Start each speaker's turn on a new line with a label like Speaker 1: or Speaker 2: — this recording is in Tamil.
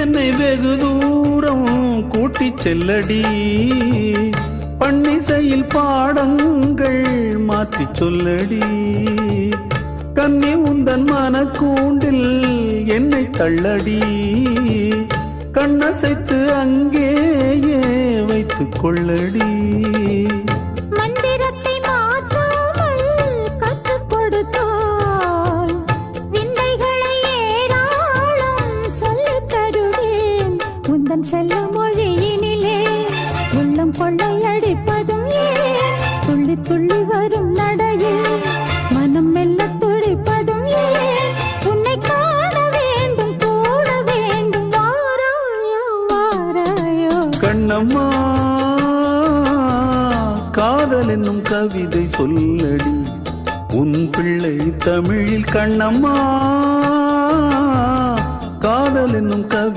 Speaker 1: என்னை வெகு தூரம் கூட்டி செல்லடி, பன்னிசையில் பாடங்கள் மாற்றி சொல்லடி. கன்னி உந்தன் மனக்கூண்டில் என்னை தள்ளடி, கண்ணசைத்து அங்கேயே வைத்துக் கொள்ளடி.
Speaker 2: மந்திரத்தை மாற்றாமல் கற்றுக் கொடுத்தால் விந்தைகளை ஏராளம் சொல்லித் தருவேன். உந்தன் செல்ல மொழியினிலே உள்ளம் கொள்ளையடிப்பதும் ஏன், துள்ளி துள்ளி வரும் நடையில் மனம் மெல்ல துடிப்பதும் ஏன். உன்னை காண வேண்டும் கூட வேண்டும், வாராயோ வாராயோ.
Speaker 1: கண்ணம்மா காதல் என்னும் கவிதை சொல்லடி, உன் பிள்ளை தமிழில். கண்ணம்மா காதல் என்னும் கவிதை